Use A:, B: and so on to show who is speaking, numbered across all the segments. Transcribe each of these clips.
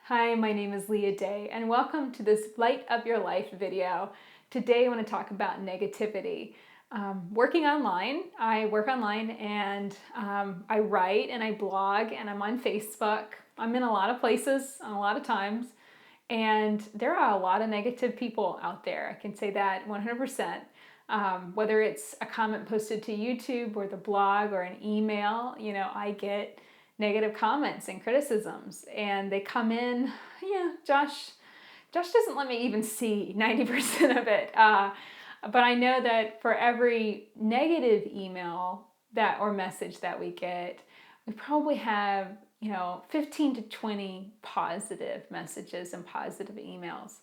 A: Hi, my name is Leah Day, and welcome to this Light Up Your Life video. Today I want to talk about negativity. Working online, I work online and I write and I blog and I'm on Facebook. I'm in a lot of places a lot of times, and there are a lot of negative people out there. I can say that 100%. Whether it's a comment posted to YouTube or the blog or an email, I get negative comments and criticisms, and they come in. Josh doesn't let me even see 90% of it. But I know that for every negative email that or message that we get, we probably have 15 to 20 positive messages and positive emails.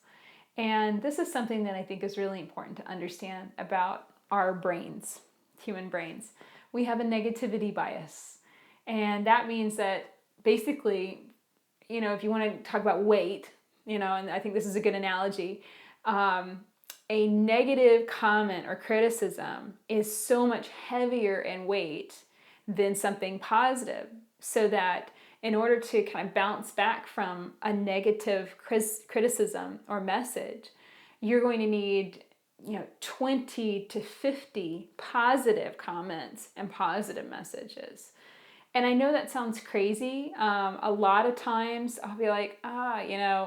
A: And this is something that I think is really important to understand about our brains, human brains. We have a negativity bias. And that means that basically, if you want to talk about weight, and I think this is a good analogy, a negative comment or criticism is so much heavier in weight than something positive. So that in order to kind of bounce back from a negative criticism or message, you're going to need 20 to 50 positive comments and positive messages. And I know that sounds crazy. A lot of times I'll be like, I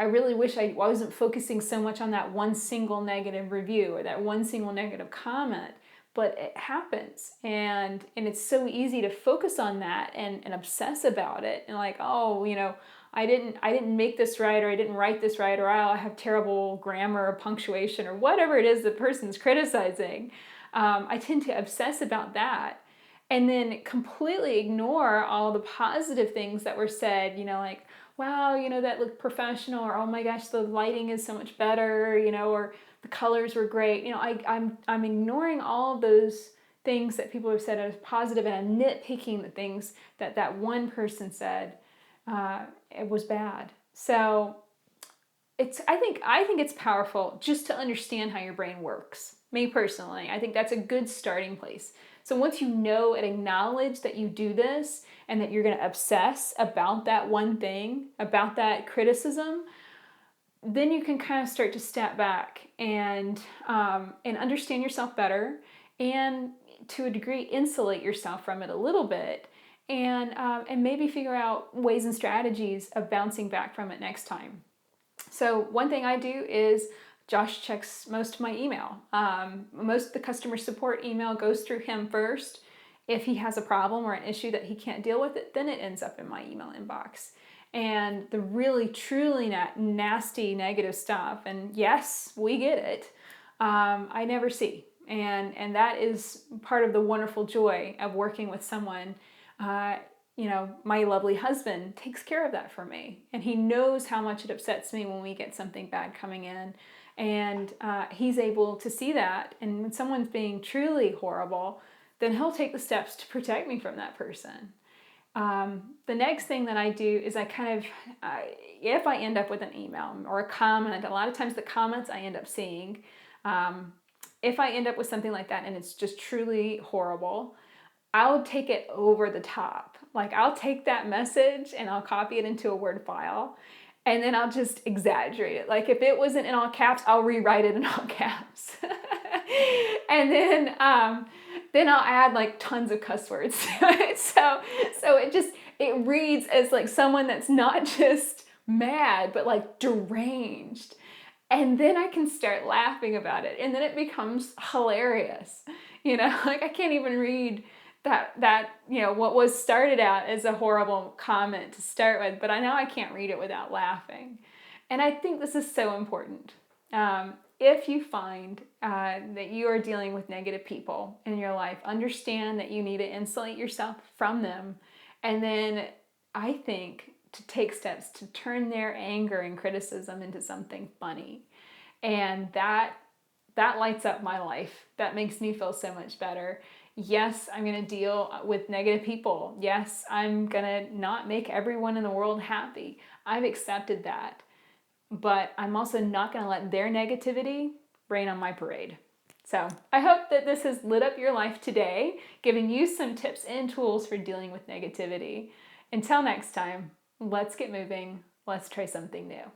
A: really wish I wasn't focusing so much on that one single negative review or that one single negative comment. But it happens, and it's so easy to focus on that and obsess about it, and like, I didn't make this right, or I didn't write this right, or I have terrible grammar or punctuation or whatever it is the person's criticizing. I tend to obsess about that, and then completely ignore all the positive things that were said. Like, wow, that looked professional, or oh my gosh, the lighting is so much better, or the colors were great. I'm ignoring all of those things that people have said as positive, and I'm nitpicking the things that one person said it was bad. So I think it's powerful just to understand how your brain works. Me personally, I think that's a good starting place. So once you know and acknowledge that you do this and that you're going to obsess about that one thing, about that criticism, then you can kind of start to step back and understand yourself better, and to a degree insulate yourself from it a little bit, and maybe figure out ways and strategies of bouncing back from it next time. So one thing I do is Josh checks most of my email. Most of the customer support email goes through him first. If he has a problem or an issue that he can't deal with it, then it ends up in my email inbox. And the really, truly nasty negative stuff, and yes, we get it, I never see. And that is part of the wonderful joy of working with someone. My lovely husband takes care of that for me, and he knows how much it upsets me when we get something bad coming in, and he's able to see that. And when someone's being truly horrible, then he'll take the steps to protect me from that person. The next thing that I do is I kind of, if I end up with an email or a comment, a lot of times the comments I end up seeing, if I end up with something like that and it's just truly horrible, I'll take it over the top. Like, I'll take that message and I'll copy it into a Word file, and then I'll just exaggerate it. Like, if it wasn't in all caps, I'll rewrite it in all caps. And then I'll add like tons of cuss words. So it reads as like someone that's not just mad, but like deranged. And then I can start laughing about it, and then it becomes hilarious. Like, I can't even read that what was started out as a horrible comment to start with, but I know I can't read it without laughing. And I think this is so important. If you find that you are dealing with negative people in your life, understand that you need to insulate yourself from them, and then I think to take steps to turn their anger and criticism into something funny. And that lights up my life. That makes me feel so much better. Yes, I'm going to deal with negative people. Yes, I'm going to not make everyone in the world happy. I've accepted that. But I'm also not going to let their negativity rain on my parade. So I hope that this has lit up your life today, giving you some tips and tools for dealing with negativity. Until next time, let's get moving. let's try something new.